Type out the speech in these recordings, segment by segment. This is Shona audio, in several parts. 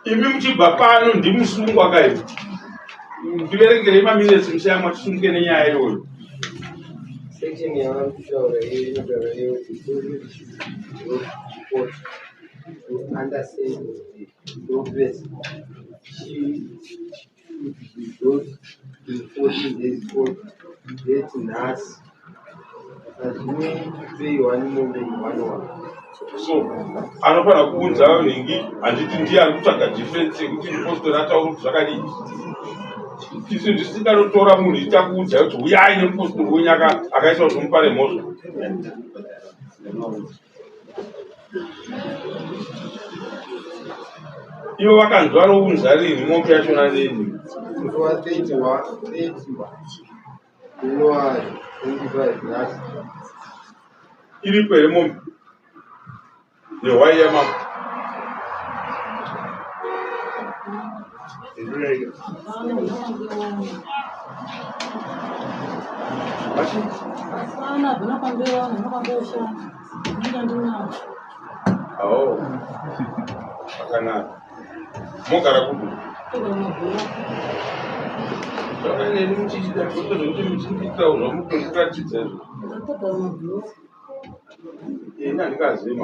imi muchibva pano ndimusungwa kaizvo ndiverengerei maminitsi musiyamwa tisunge nenyaya iyoyo. Section yavari kutaura iyo inotaura iyo to understand the progress she goes to 14 days old that nhasi hazvinopeiwa nemombe iwanwa. So anofanira kuudza vanhingi, handiti ndiye ari kutsvaga difference yekuti mupostori ataura kuti zvakadii. Isu ndisikanotora munhu ichakuudza kuti uyai nemupostori wenyu akaisa kuti mupare mhosva. Ivo vakanzi vanounza rini mombe yachona neni Nguva 31 January 25 nhasi iripo here mombe nehwai yamama. Akanaka mogara kudu zvakaneni muchichita kuti muchinditaurwa mutokuratidza handikazivi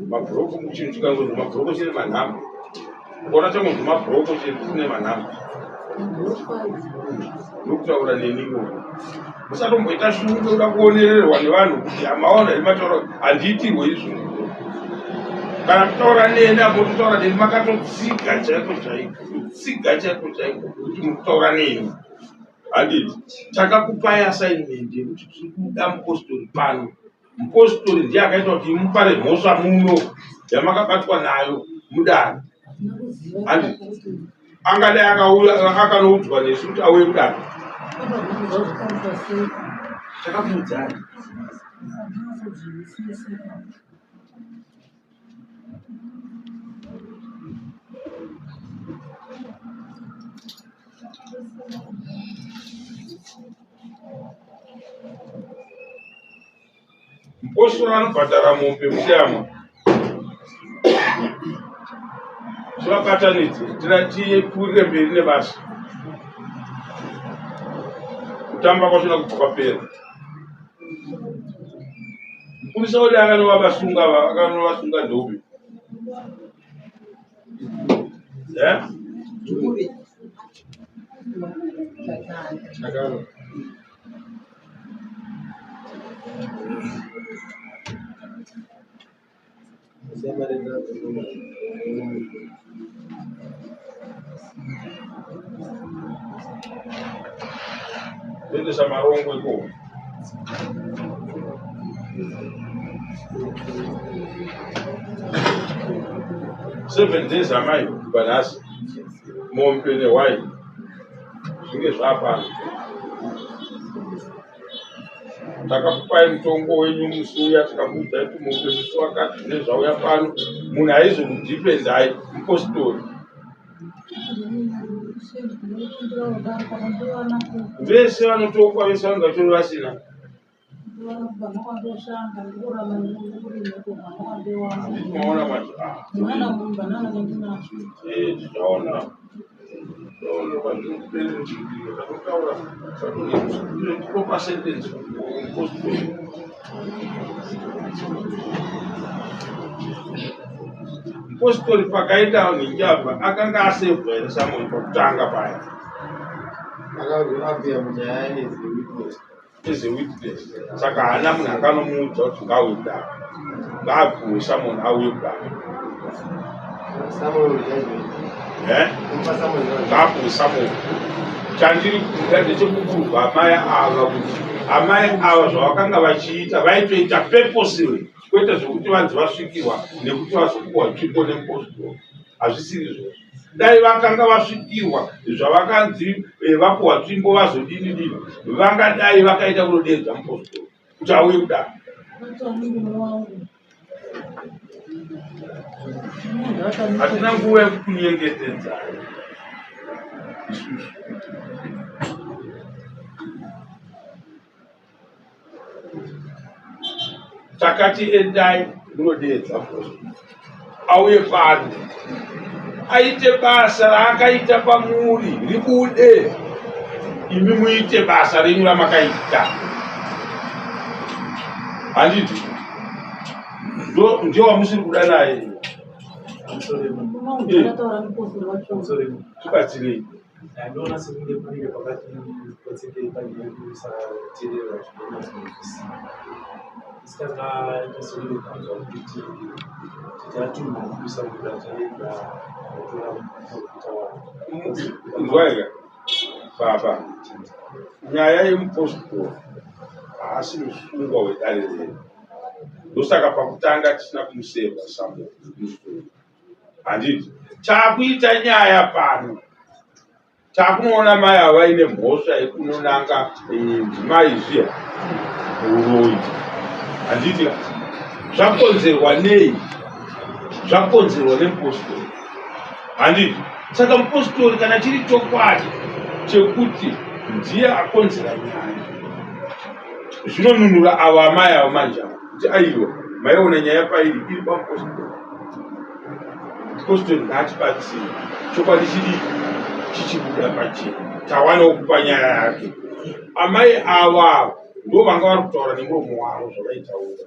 mabhuroku muchinhu chikangonzi mabhuroku chine manhamba kona chamunzi mabhuroku chine manhamba nokutaura neniko musatomboita shungu uda kuonererwa nevanhu kuti maona imataura handiitirwe izvo. Kana kutaura neni apototaura neni makatotsiga chaiko chaiko kuti mukutaura neni. Handiti takakupai assignment yekuti tiri kuda mupostori pano. Mupostori ndiye akaita kuti mupare mhosva muno yamakabatwa nayo mudare. Handiti angadai akanoudzwa nesu kuti auye kudare. Takamuudzai mupostori anobhadhara mombe musiyamwa tivabatanidze tipurire mberi nebasa kutamba kwachona kubva kwapera. Mupurisa uri akanovavasunga ndobe kuendesa marongo iko 7 days amai kubanasi mombe nehwai zvinge zvapano. Takakupai mutombo wenyu musi uya tikakuudzai kuti mombe musi wakati zvine zvauya pano munhu haizokudhipendai mupostori. Vese vanotokwa vese vangatori vasina tichaona mupostori pakaita nhingi apa akanga asevhwa here Samoni pakutanga paya akazovabvira munyaya nezewitness. Saka haana munhu akanomuudza kuti ngauye kudaro, ngaabvuwe Samoni auye kudaro. Ngaabvuwe Samoni. Chandiri kuda ndechekukurwa amai ava kuti amai ava zvavakanga vachiita vaitoita purposely, kwete zvokuti vanzi vasvikirwa nekuti vazopuwa tsvimbo nemupostori. Hazvisiri izvozvo. Dai vakanga vasvikirwa zvavakanzi vapuwa tsvimbo vazodini vangadai vakaita kunodedza mupostori kuti auye kudaro. Hatina nguva yekukunyengetedza isusu. Takati endai munodedza apostori auye pano aite basa raakaita pamuri ribude, imi muite basa renyu ramakaita. Handiti ndio wamusiri kuda naye. Tibatsirei. Ndona sekunge panenge pakati petseke panekusa terera zvinonazvinokusi isikanga tasori kanzwa kuti titatuma kuisa kuda chaenda kutora kuita nzwaira baba nyaya yemupostori haasi musungwa wedare redu, ndosaka pakutanga tisina kumuseva samuel. Handiti chakuita nyaya pano takunoona mai havaine mhosva yekunonanga dzimai zviya uroyi. Handiti zvakonzerwa nei? Zvakonzerwa nemupostori. Handiti saka mupostori kana chiri chokwadi chekuti ndiye akonzera nyaya, zvinonunura ava amai ava manjava kuti aiwa maiona nyaya pairi iri pamupostori. Mupostori ngaatibatsire chokwadi chidiki chichibuda pachena, tawanawo kupa nyaya yake. Amai ava ndo vanga vari kutaura nemuromo wavo zvavaitaura,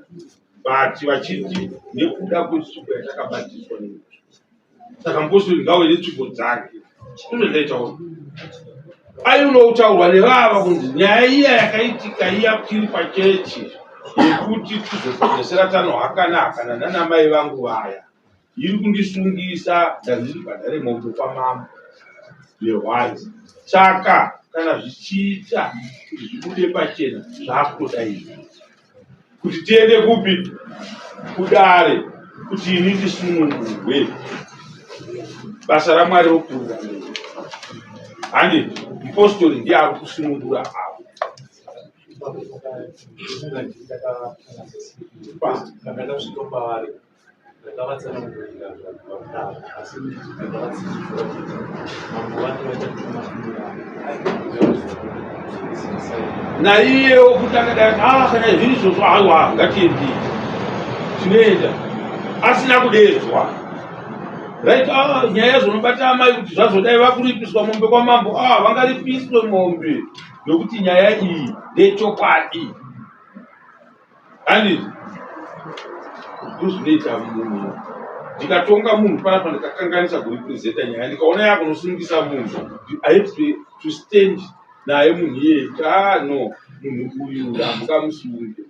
but vachiti nekuda kwetsvimbo yatakabatiswa nemuti. Saka mupostori ngawede tsvimbo dzake. Ndizvo ndaitaura. Ainotaurwa nevava kunzi nyaya iya yakaitika iya tiri pachechi yekuti tizopedzesera tanohakanahakana nanamai vangu vaya, iri kundisungisa ndandiri padare mombe kwamambo nehwanzi. Saka kana zvichiita kuti zvibude pachena zvakutoda izvi kuti tiende kupi kudare kuti ini ndisunungurwe. Basa raMwari rokurura. Handiti mupostori ndiye ari kusunungura avo. Naiyewo kutanga kana zviri izvozvo haiwa ngatiendi tinoenda asina kudedzwa. Right, nyaya dzinobata amai kuti zvazodai vakuripiswa mombe kwamambo, vangaripiswe mombe nokuti nyaya iyi ndechokwadi. Handiti ndozvinoita munhu. Ndikatonga munhu panapa ndikakanganisa kuriprezenta nyaya, ndikaona yakunosungisa munhu, I have to stand naye munhu iyeye. No, munhu uyu hamungamusunge.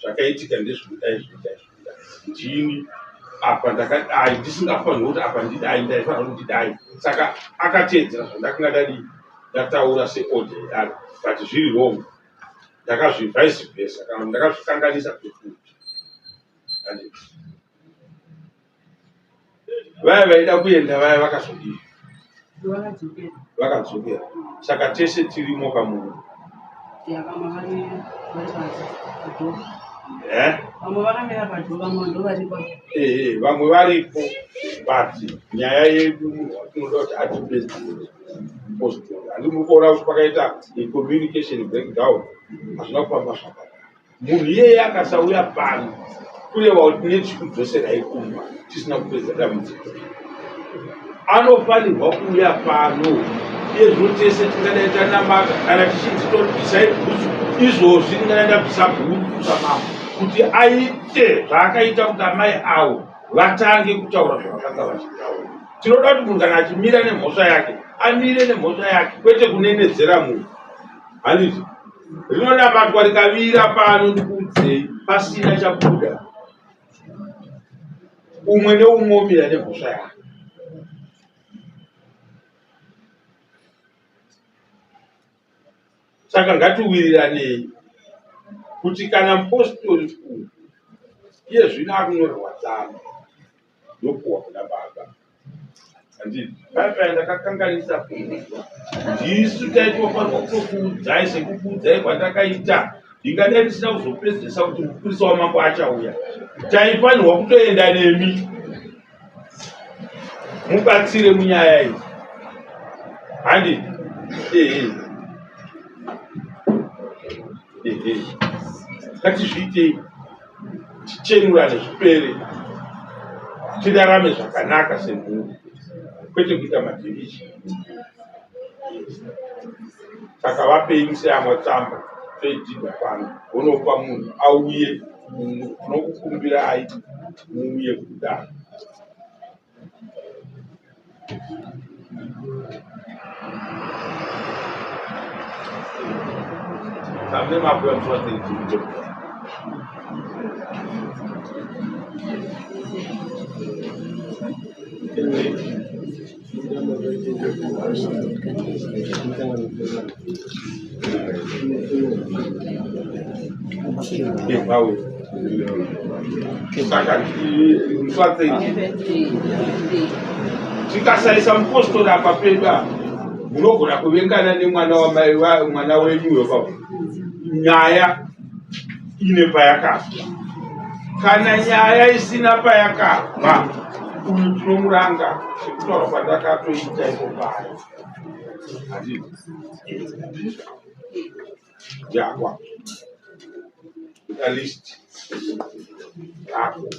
Zvakaitika ndezvekudai zvekudai ndini apa ndakadai ndisingafaniri kuti apa ndidai ndaifanira kuti ndidai. Saka akateedzera zvandakanga dadi ndataura seorder yedare, but zviri wrong. Ndakazvivice versa kana ndakazvikanganisa kuti vaya vaida kuenda vaya vakazodii? Vakadzokera. Saka tese tirimo pamunhu. Vamwe varipo, but nyaya yedu tinoda kuti atipreside mupostori. Handimbokuona kuti pakaita communication breakdown, hazvina kufamba zvakanaka. Munhu iyeye akasauya pano kureva kuti nechikudzoserai kumba tisina kupedza dambudziko, anofanirwa kuuya pano. Iye zvino tese tingadai tanamaka kana tichititobvisai bhutsu, izvozvi tingadai ndabvisa bhutsu samambo kuti aite zvaakaita kuti amai avo vatange kutaura zvavakanga vachitaura. Tinoda kuti munhu kana achimira nemhosva yake amire nemhosva yake, kwete kunenedzera munhu. Handiti rinonamatwa rikavira pano ndikuudzei pasina chabuda, umwe neumwe omira nemhosva yake. Saka ngatiwiriranei kuti kana mupostori uyu iye zvino akunyorerwa tsamba yopuwa kuna baba. Handiti paipai ndakakanganisa kuudzwa, ndisu taitofanirwa kutokuudzai sekukuudzai kwandakaita. Ndingadai ndisina kuzopedzesa kuti mupurisa wamambo achauya, taifanirwa kutoenda nemi mubatsire munyaya iyi. Handiti ngatizviitei tichenurane zvipere, tirarame zvakanaka semhuri, kwete kuita madhivishi. Saka vapei museyamwa tsamba toidzidza pano, unopa munhu auye nokukumbirai muuye kudaro. Samne mabuya mswati nzito. Bawe. Saka mswati. Tikasalisa mpostori apa peda. Munogona kuvengana nemwana wamai mwana wenyuyo baba. Nyaya ine payakafa. Kana nyaya isina payakafa, uyu tinomuranga sekutaura kwandakatoita ipo paya. Yakwa. Ita list. Yako.